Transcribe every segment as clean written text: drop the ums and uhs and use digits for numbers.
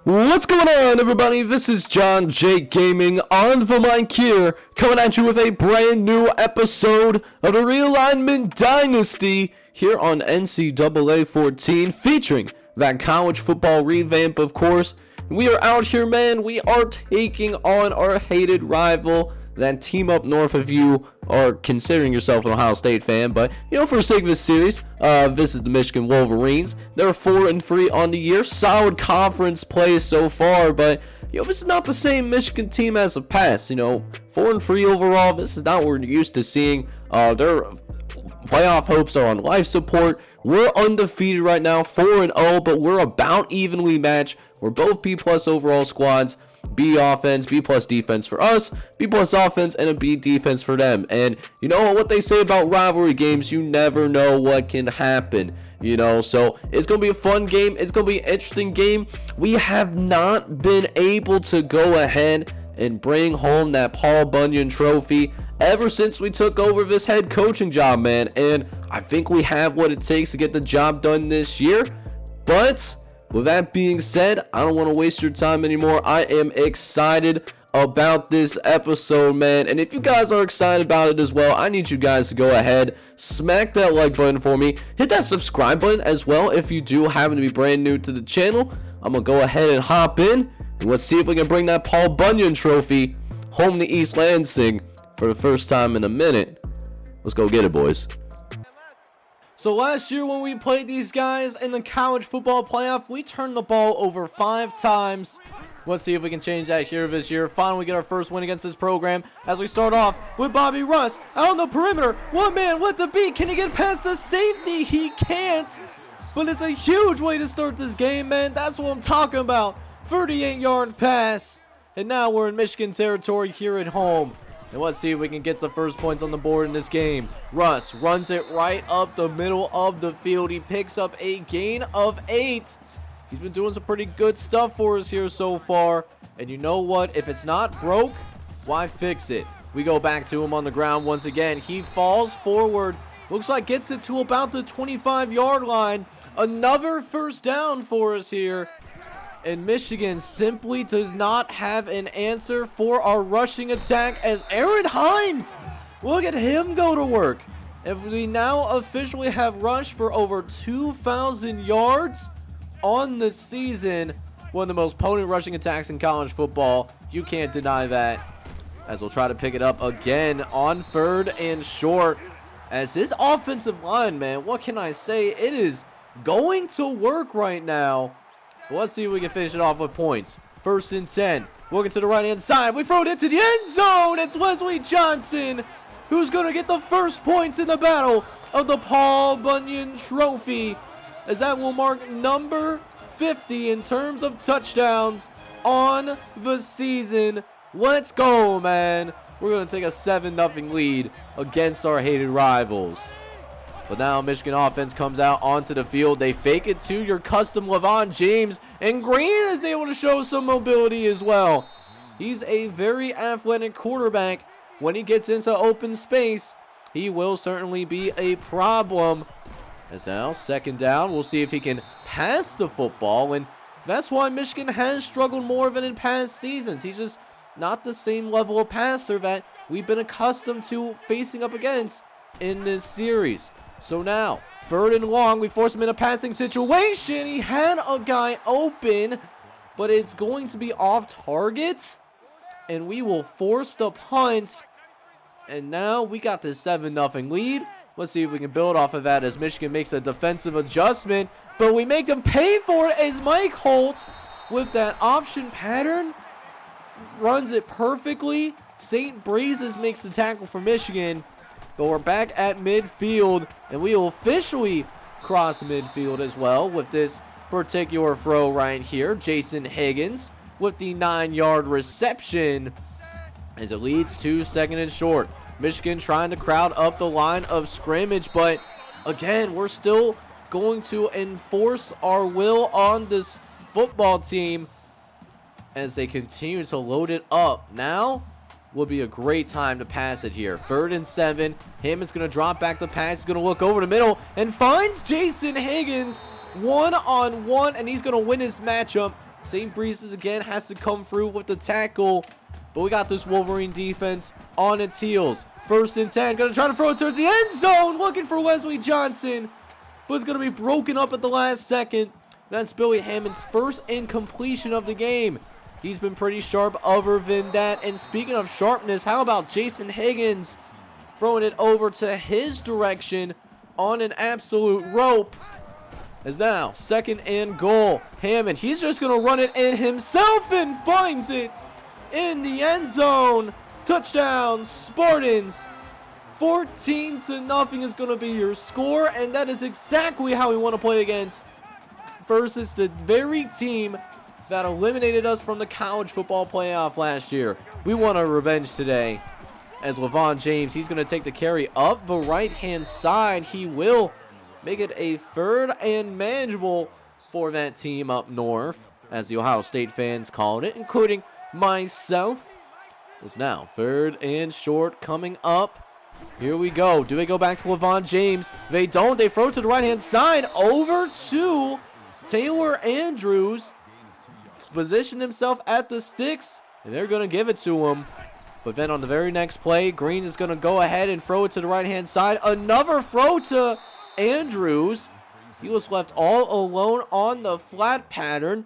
What's going on, everybody? This is John J Gaming on the mic here, coming at you with a brand new episode of the Realignment Dynasty here on NCAA 14, featuring that college football revamp, of course. We are out here, man. We are taking on our hated rival, that team up north of you are considering yourself an Ohio State fan, but for the sake of this series, this is the Michigan Wolverines. They're 4-3 on the year, solid conference play so far, but this is not the same Michigan team as the past. 4-3 overall. This is not what we're used to seeing. Their playoff hopes are on life support. We're undefeated right now, 4-0, but we're about evenly matched. We're both B+ overall squads. B offense, B+ defense for us, B+ offense, and a B defense for them. And you know what they say about rivalry games, you never know what can happen. So it's going to be a fun game. It's going to be an interesting game. We have not been able to go ahead and bring home that Paul Bunyan trophy ever since we took over this head coaching job, man. And I think we have what it takes to get the job done this year. But with that being said, I don't want to waste your time anymore. I am excited about this episode, man. And if you guys are excited about it as well, I need you guys to go ahead, smack that like button for me. Hit that subscribe button as well if you do happen to be brand new to the channel. I'm going to go ahead and hop in. And let's see if we can bring that Paul Bunyan trophy home to East Lansing for the first time in a minute. Let's go get it, boys. So last year when we played these guys in the college football playoff, we turned the ball over 5 times. Let's see if we can change that here this year. Finally get our first win against this program as we start off with Bobby Russ out on the perimeter. One man with the beat. Can he get past the safety? He can't. But it's a huge way to start this game, man. That's what I'm talking about. 38-yard pass. And now we're in Michigan territory here at home. And let's see if we can get the first points on the board in this game. Russ runs it right up the middle of the field. He picks up a gain of 8. He's been doing some pretty good stuff for us here so far. And you know what? If it's not broke, why fix it? We go back to him on the ground once again. He falls forward. Looks like gets it to about the 25-yard line. Another first down for us here. And Michigan simply does not have an answer for our rushing attack as Aaron Hines, look at him go to work. And we now officially have rushed for over 2,000 yards on the season. One of the most potent rushing attacks in college football. You can't deny that. As we'll try to pick it up again on 3rd and short. As this offensive line, man, what can I say? It is going to work right now. But let's see if we can finish it off with points. 1st and 10. Looking to the right-hand side. We throw it into the end zone. It's Wesley Johnson who's going to get the first points in the battle of the Paul Bunyan Trophy, as that will mark number 50 in terms of touchdowns on the season. Let's go, man. We're going to take a 7-0 lead against our hated rivals. But now Michigan offense comes out onto the field. They fake it to your custom LeVon James. And Green is able to show some mobility as well. He's a very athletic quarterback. When he gets into open space, he will certainly be a problem. As now, 2nd down. We'll see if he can pass the football. And that's why Michigan has struggled more than in past seasons. He's just not the same level of passer that we've been accustomed to facing up against in this series. So now, 3rd and long, we force him in a passing situation. He had a guy open, but it's going to be off target. And we will force the punt. And now we got this 7-0 lead. Let's see if we can build off of that as Michigan makes a defensive adjustment. But we make them pay for it as Mike Holt, with that option pattern, runs it perfectly. St. Breezes makes the tackle for Michigan. But we're back at midfield, and we will officially cross midfield as well with this particular throw right here. Jason Higgins with the 9-yard reception as it leads to 2nd and short. Michigan trying to crowd up the line of scrimmage, but again, we're still going to enforce our will on this football team as they continue to load it up. Now will be a great time to pass it here. 3rd and 7. Hammond's going to drop back the pass. He's going to look over the middle and finds Jason Higgins one-on-one, and he's going to win his matchup St. Breezes again has to come through with the tackle. But we got this Wolverine defense on its heels. 1st and 10. Going to try to throw it towards the end zone. Looking for Wesley Johnson. But it's going to be broken up at the last second. That's Billy Hammond's first incompletion of the game. He's been pretty sharp other than that. And speaking of sharpness, how about Jason Higgins throwing it over to his direction on an absolute rope? As now, 2nd and goal. Hammond, he's just going to run it in himself and finds it in the end zone. Touchdown, Spartans. 14-0 is going to be your score, and that is exactly how we want to play against versus the very team that eliminated us from the college football playoff last year. We want our revenge today. As LeVon James, he's going to take the carry up the right-hand side. He will make it a 3rd and manageable for that team up north, as the Ohio State fans called it, including myself. It's now 3rd and short coming up. Here we go. Do they go back to LeVon James? They don't. They throw to the right-hand side over to Taylor Andrews. Position himself at the sticks, and they're going to give it to him. But then on the very next play, Green is going to go ahead and throw it to the right-hand side. Another throw to Andrews. He was left all alone on the flat pattern.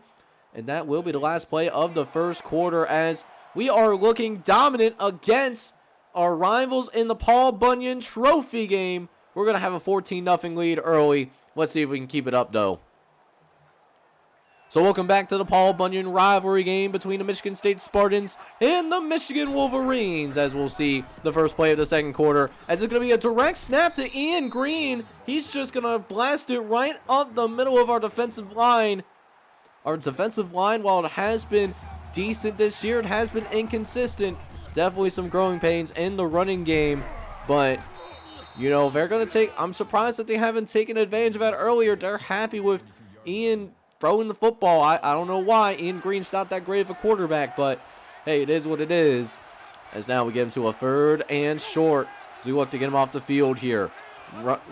And that will be the last play of the first quarter, as we are looking dominant against our rivals in the Paul Bunyan Trophy game. We're going to have a 14-0 lead early. Let's see if we can keep it up, though. So welcome back to the Paul Bunyan rivalry game between the Michigan State Spartans and the Michigan Wolverines, as we'll see the first play of the second quarter, as it's going to be a direct snap to Ian Green. He's just going to blast it right up the middle of our defensive line. Our defensive line, while it has been decent this year, it has been inconsistent. Definitely some growing pains in the running game, but you know, they're going to take, I'm surprised that they haven't taken advantage of that earlier. They're happy with Ian throwing the football. I don't know why. Ian Green's not that great of a quarterback, but hey, it is what it is. As now we get him to a 3rd and short. So we look to get him off the field here.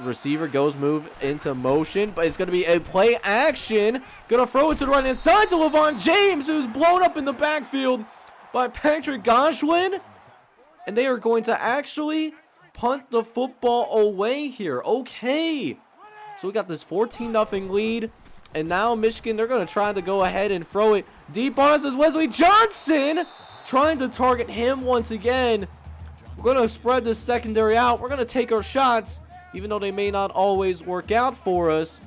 Receiver goes move into motion, but it's going to be a play action. Going to throw it to the right-hand side to LeVon James, who's blown up in the backfield by Patrick Goshwin. And they are going to actually punt the football away here. Okay. So we got this 14-0 lead. And now Michigan, they're going to try to go ahead and throw it deep on us as Wesley Johnson trying to target him once again. We're going to spread this secondary out. We're going to take our shots, even though they may not always work out for us.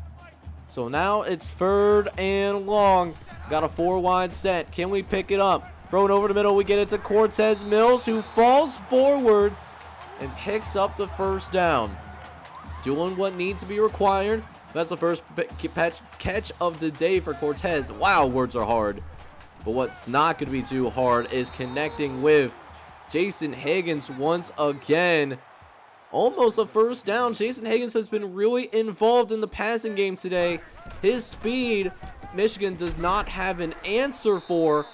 So now it's 3rd and long. Got a 4-wide set. Can we pick it up? Throw it over the middle. We get it to Cortez Mills, who falls forward and picks up the first down. Doing what needs to be required. That's the first catch of the day for Cortez. Wow, words are hard. But what's not going to be too hard is connecting with Jason Higgins once again. Almost a first down. Jason Higgins has been really involved in the passing game today. His speed, Michigan does not have an answer for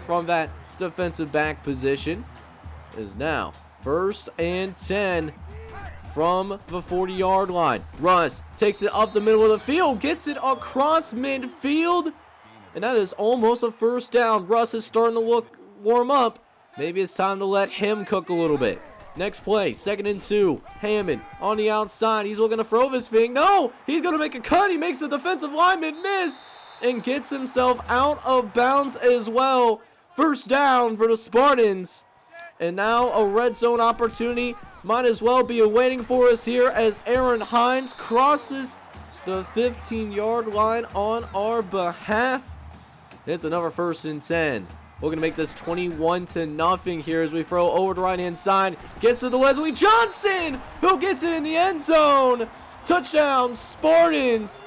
from that defensive back position. Is now 1st and 10 from the 40-yard line. Russ takes it up the middle of the field, gets it across midfield, and that is almost a first down. Russ is starting to warm up. Maybe it's time to let him cook a little bit. Next play, 2nd and 2. Hammond on the outside. He's looking to throw this thing. No, he's going to make a cut. He makes the defensive lineman miss and gets himself out of bounds as well. First down for the Spartans. And now a red zone opportunity might as well be awaiting for us here as Aaron Hines crosses the 15-yard line on our behalf. It's another 1st and 10. We're going to make this 21-0 here as we throw over the right-hand side. Gets to the Wesley Johnson, who gets it in the end zone. Touchdown, Spartans.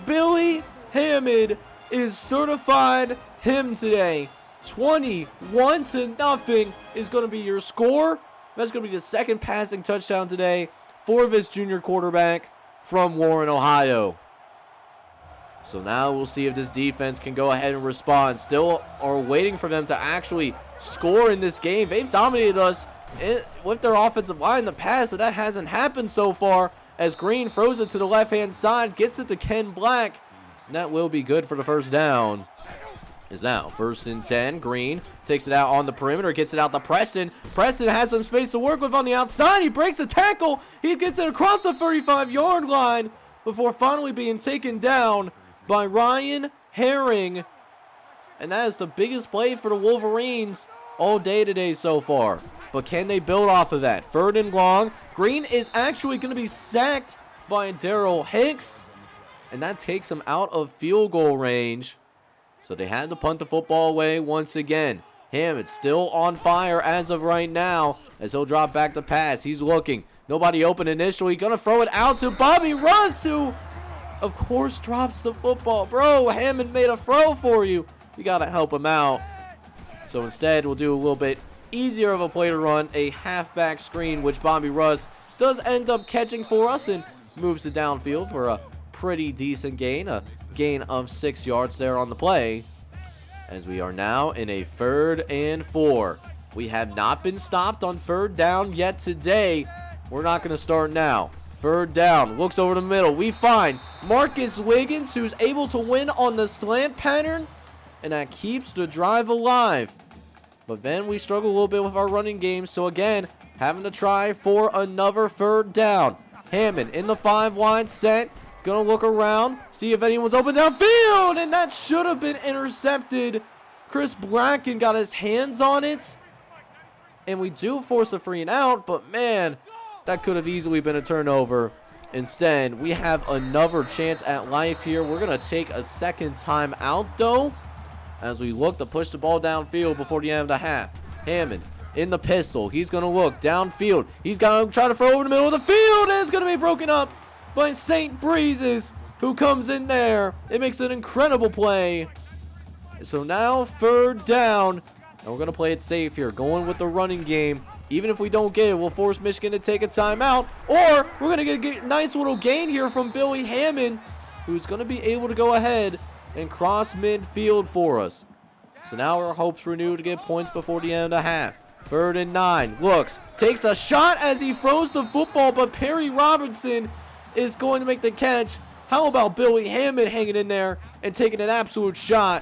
Billy Hammond is certified him today. 21-0 is going to be your score. That's going to be the 2nd passing touchdown today for this junior quarterback from Warren, Ohio. So now we'll see if this defense can go ahead and respond. Still are waiting for them to actually score in this game. They've dominated us with their offensive line in the past, but that hasn't happened so far as Green throws it to the left-hand side, gets it to Ken Black, and that will be good for the first down. Is now 1st and 10. Green takes it out on the perimeter, gets it out to Preston. Preston has some space to work with on the outside. He breaks a tackle. He gets it across the 35-yard line before finally being taken down by Ryan Herring. And that is the biggest play for the Wolverines all day today so far. But can they build off of that? 3rd and long. Green is actually going to be sacked by Darrell Hicks. And that takes him out of field goal range. So they had to punt the football away once again. Hammond still on fire as of right now as he'll drop back to pass. He's looking. Nobody open initially. Going to throw it out to Bobby Russ, who, of course, drops the football. Bro, Hammond made a throw for you. You got to help him out. So instead, we'll do a little bit easier of a play to run. A halfback screen, which Bobby Russ does end up catching for us and moves it downfield for a pretty decent gain. A gain of 6 yards there on the play. As we are now in a 3rd and 4. We have not been stopped on 3rd down yet today. We're not going to start now. 3rd down. Looks over the middle. We find Marcus Wiggins, who's able to win on the slant pattern. And that keeps the drive alive. But then we struggle a little bit with our running game. So again, having to try for another 3rd down. Hammond in the 5-wide set. Gonna look around, see if anyone's open downfield, and that should have been intercepted. Chris Bracken got his hands on it, and we do force a 3 and out, but man, that could have easily been a turnover. Instead, we have another chance at life here. We're gonna take a 2nd time out though, as we look to push the ball downfield before the end of the half. Hammond in the pistol, he's gonna look downfield. He's gonna try to throw over the middle of the field, and it's gonna be broken up by St. Breezes, who comes in there. It makes an incredible play. So now 3rd down, and we're going to play it safe here, going with the running game. Even if we don't get it, we'll force Michigan to take a timeout, or we're going to get a nice little gain here from Billy Hammond, who's going to be able to go ahead and cross midfield for us. So now our hopes renewed to get points before the end of the half. 3rd and 9, looks, takes a shot as he throws the football, but Perry Robertson is going to make the catch. How about Billy Hammond hanging in there and taking an absolute shot?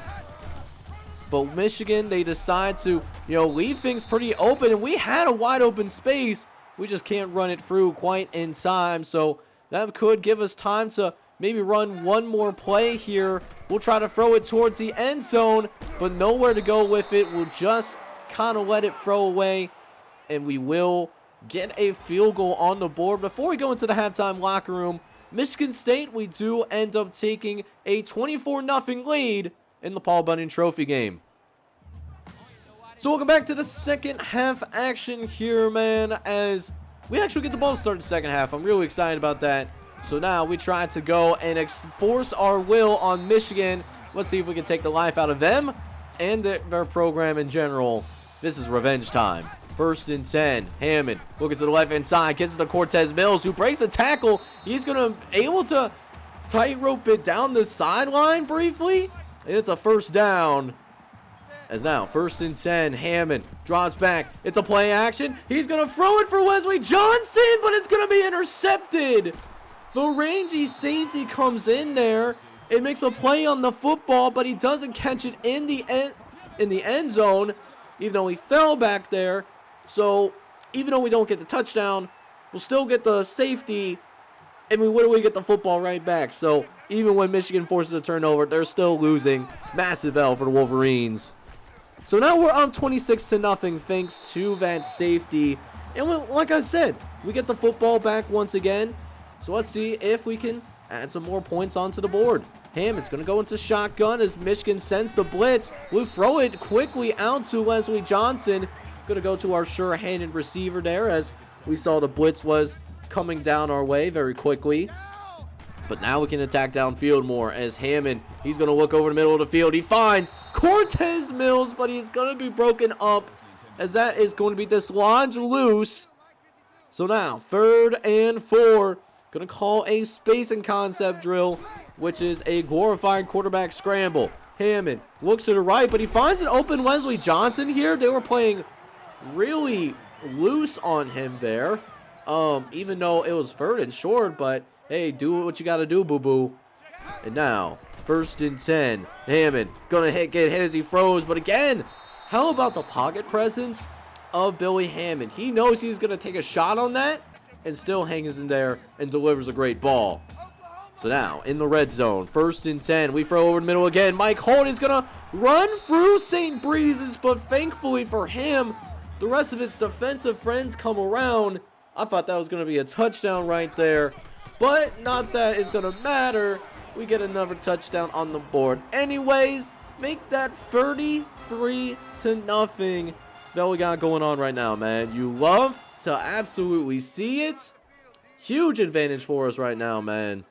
But Michigan, they decide to, leave things pretty open, and we had a wide open space. We just can't run it through quite in time, so that could give us time to maybe run one more play here. We'll try to throw it towards the end zone, but nowhere to go with it. We'll just kind of let it throw away, and we will get a field goal on the board. Before we go into the halftime locker room, Michigan State, we do end up taking a 24-0 lead in the Paul Bunyan Trophy game. So welcome back to the 2nd half action here, man, as we actually get the ball to start the 2nd half. I'm really excited about that. So now we try to go and force our will on Michigan. Let's see if we can take the life out of them and their program in general. This is revenge time. 1st and 10. Hammond looking to the left-hand side. Gets it to Cortez Mills, who breaks a tackle. He's going to able to tightrope it down the sideline briefly. And it's a 1st down. As now, 1st and 10. Hammond drops back. It's a play action. He's going to throw it for Wesley Johnson, but it's going to be intercepted. The rangy safety comes in there. It makes a play on the football, but he doesn't catch it in the end zone, even though he fell back there. So, even though we don't get the touchdown, we'll still get the safety, and we literally get the football right back. So, even when Michigan forces a turnover, they're still losing. Massive L for the Wolverines. So now we're up 26-0 thanks to that safety. And like I said, we get the football back once again. So let's see if we can add some more points onto the board. Hammond's going to go into shotgun as Michigan sends the blitz. We'll throw it quickly out to Wesley Johnson. Going to go to our sure-handed receiver there as we saw the blitz was coming down our way very quickly. But now we can attack downfield more as Hammond, he's going to look over the middle of the field. He finds Cortez Mills, but he's going to be broken up as that is going to be dislodged loose. So now, 3rd and 4. Going to call a spacing concept drill, which is a glorified quarterback scramble. Hammond looks to the right, but he finds an open Wesley Johnson here. They were playing really loose on him there, even though it was 3rd and short, but hey, do what you got to do, boo-boo. And now, First and 10. Hammond gonna get hit as he throws, but again, how about the pocket presence of Billy Hammond? He knows he's gonna take a shot on that and still hangs in there and delivers a great ball. So now, in the red zone, first and 10, we throw over the middle again. Mike Holt is going to run through St. Breeze's, but thankfully for him, the rest of his defensive friends come around. I thought that was going to be a touchdown right there, but not that it's going to matter. We get another touchdown on the board. Anyways, make that 33-0 that we got going on right now, man. You love to absolutely see it. Huge advantage for us right now, man.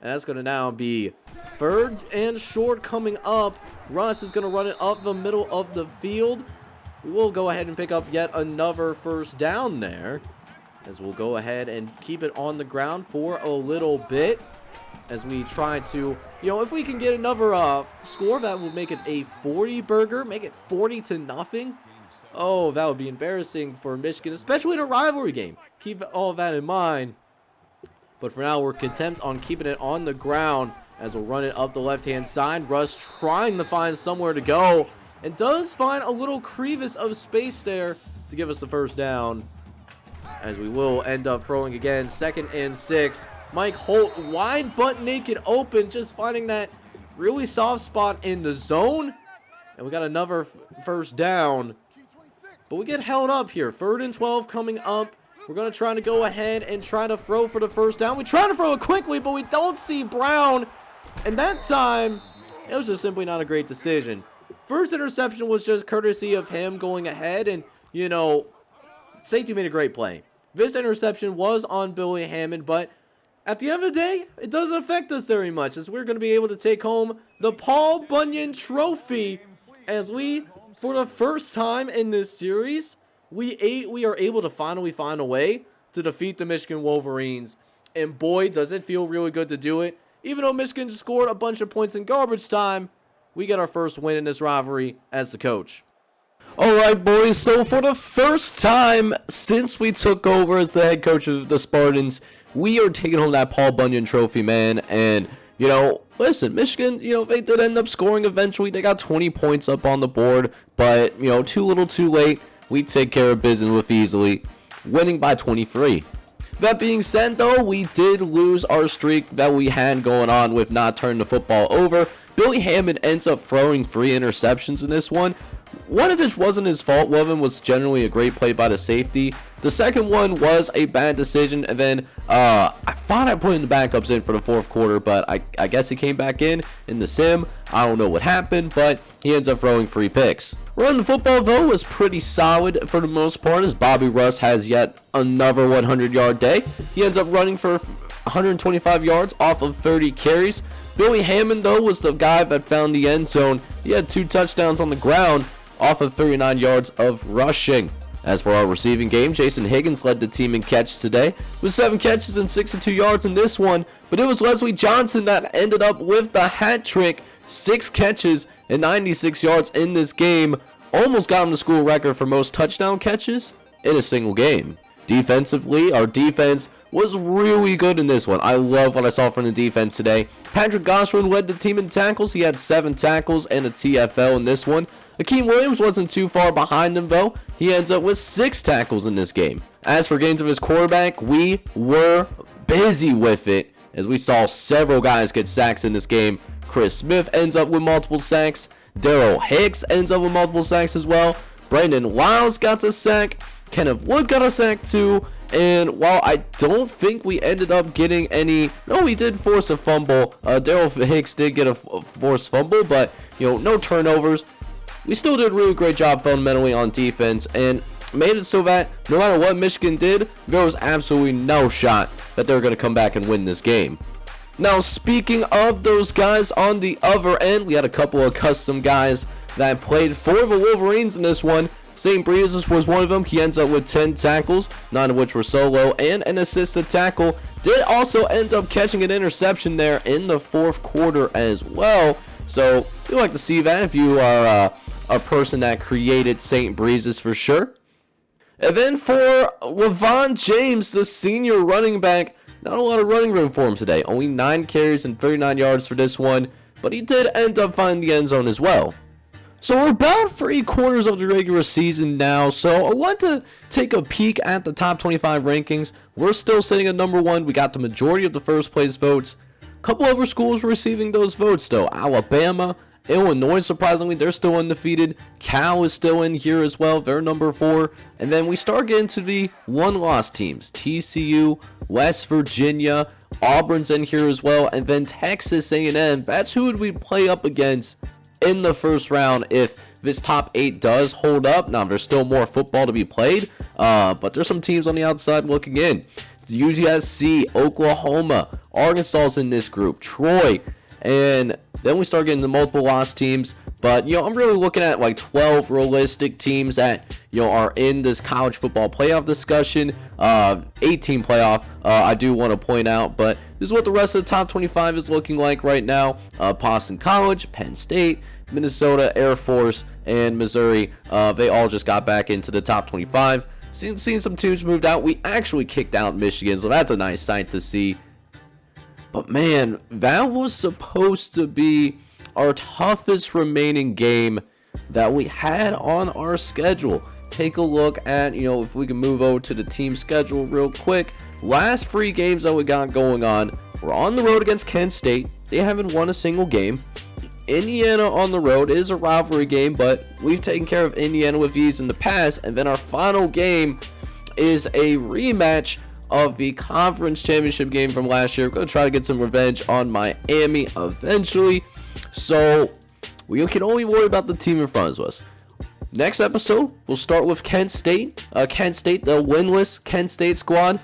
And that's going to now be 3rd and short coming up. Russ is going to run it up the middle of the field. We will go ahead and pick up yet another first down there, as we'll go ahead and keep it on the ground for a little bit, as we try to, if we can get another score, that will make it a 40 burger, make it 40-0. Oh, that would be embarrassing for Michigan, especially in a rivalry game. Keep all of that in mind. But for now, we're content on keeping it on the ground as we'll run it up the left-hand side. Russ trying to find somewhere to go, and does find a little crevice of space there to give us the first down, as we will end up throwing again. 2nd and 6. Mike Holt wide butt naked open, just finding that really soft spot in the zone. And we got another first down. But we get held up here. 3rd and 12 coming up. We're going to try to go ahead and try to throw for the first down. We try to throw it quickly, but we don't see Brown. And that time, it was just simply not a great decision. First interception was just courtesy of him going ahead and, safety made a great play. This interception was on Billy Hammond, but at the end of the day, it doesn't affect us very much, as we're going to be able to take home the Paul Bunyan Trophy, as we, for the first time in this series, we are able to finally find a way to defeat the Michigan Wolverines. And boy, does it feel really good to do it. Even though Michigan scored a bunch of points in garbage time, we get our first win in this rivalry as the coach. Alright, boys, so for the first time since we took over as the head coach of the Spartans, we are taking home that Paul Bunyan Trophy, man. And, listen, Michigan, they did end up scoring eventually. They got 20 points up on the board, but, too little too late. We take care of business with easily, winning by 23. That being said, though, we did lose our streak that we had going on with not turning the football over. Billy Hammond ends up throwing 3 interceptions in this one. One of which wasn't his fault. One of them was generally a great play by the safety. The second one was a bad decision, and then I thought I put in the backups in for the 4th quarter, but I guess he came back in the sim. I don't know what happened, but he ends up throwing 3 picks. Running the football, though, was pretty solid for the most part, as Bobby Russ has yet another 100-yard day. He ends up running for 125 yards off of 30 carries. Billy Hammond, though, was the guy that found the end zone. He had 2 touchdowns on the ground off of 39 yards of rushing. As for our receiving game, Jason Higgins led the team in catches today with 7 catches and 62 yards in this one, but it was Leslie Johnson that ended up with the hat trick. 6 catches and 96 yards in this game, almost got him the school record for most touchdown catches in a single game. Defensively, our defense was really good in this one. I love what I saw from the defense today. Patrick Gosselin led the team in tackles. He had 7 tackles and a TFL in this one. Akeem Williams wasn't too far behind him, though. He ends up with 6 tackles in this game. As for gains of his quarterback, we were busy with it, as we saw several guys get sacks in this game. Chris Smith ends up with multiple sacks. Daryl Hicks ends up with multiple sacks as well. Brandon Wiles got a sack. Kenneth Wood got a sack too. And while I don't think we ended up getting any, no, we did force a fumble. Daryl Hicks did get a forced fumble, but no turnovers. We still did a really great job fundamentally on defense, and made it so that no matter what Michigan did, there was absolutely no shot that they were going to come back and win this game. Now, speaking of those guys on the other end, we had a couple of custom guys that played for the Wolverines in this one. St. Breeze's was one of them. He ends up with 10 tackles, 9 of which were solo, and an assisted tackle. Did also end up catching an interception there in the 4th quarter as well. So, we like to see that if you are a person that created St. Breeze's for sure. And then for Levon James, the senior running back, not a lot of running room for him today. Only 9 carries and 39 yards for this one. but he did end up finding the end zone as well. So we're about 3/4 of the regular season now, so I want to take a peek at the top 25 rankings. We're still sitting at number 1. We got the majority of the first place votes. A couple other schools receiving those votes though. Alabama, Illinois, surprisingly, they're still undefeated. Cal is still in here as well. They're number 4. And then we start getting to the one-loss teams. TCU, West Virginia, Auburn's in here as well. And then Texas A&M. That's who would we play up against in the first round if this top 8 does hold up. Now, there's still more football to be played, but there's some teams on the outside looking in. USC, Oklahoma, Arkansas's in this group, Troy, and then we start getting the multiple loss teams. But, I'm really looking at like 12 realistic teams that, are in this college football playoff discussion. 18 playoff, I do want to point out, but this is what the rest of the top 25 is looking like right now. Boston College, Penn State, Minnesota, Air Force, and Missouri, they all just got back into the top 25. Seen some teams moved out. We actually kicked out Michigan, so that's a nice sight to see. But man, that was supposed to be our toughest remaining game that we had on our schedule. Take a look at, if we can move over to the team schedule real quick. Last 3 games that we got going on, we're on the road against Kent State. They haven't won a single game. Indiana on the road is a rivalry game, but we've taken care of Indiana with ease in the past. And then our final game is a rematch of the conference championship game from last year. We're going to try to get some revenge on Miami eventually. So we can only worry about the team in front of us. Next episode, we'll start with Kent State. Kent State, the winless Kent State squad,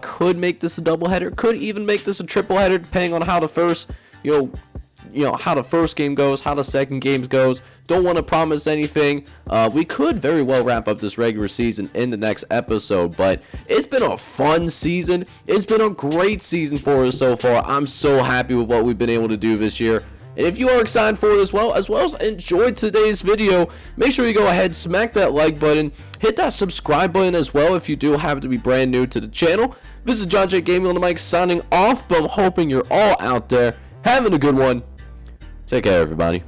could make this a doubleheader, could even make this a tripleheader, depending on how the first, how the first game goes, how the second game goes. Don't want to promise anything. We could very well wrap up this regular season in the next episode, but it's been a fun season. It's been a great season for us so far. I'm so happy with what we've been able to do this year. And if you are excited for it as well as enjoyed today's video, make sure you go ahead, smack that like button, hit that subscribe button as well if you do happen to be brand new to the channel. This is John J. Gaming on the mic signing off, but I'm hoping you're all out there having a good one. Take care, everybody.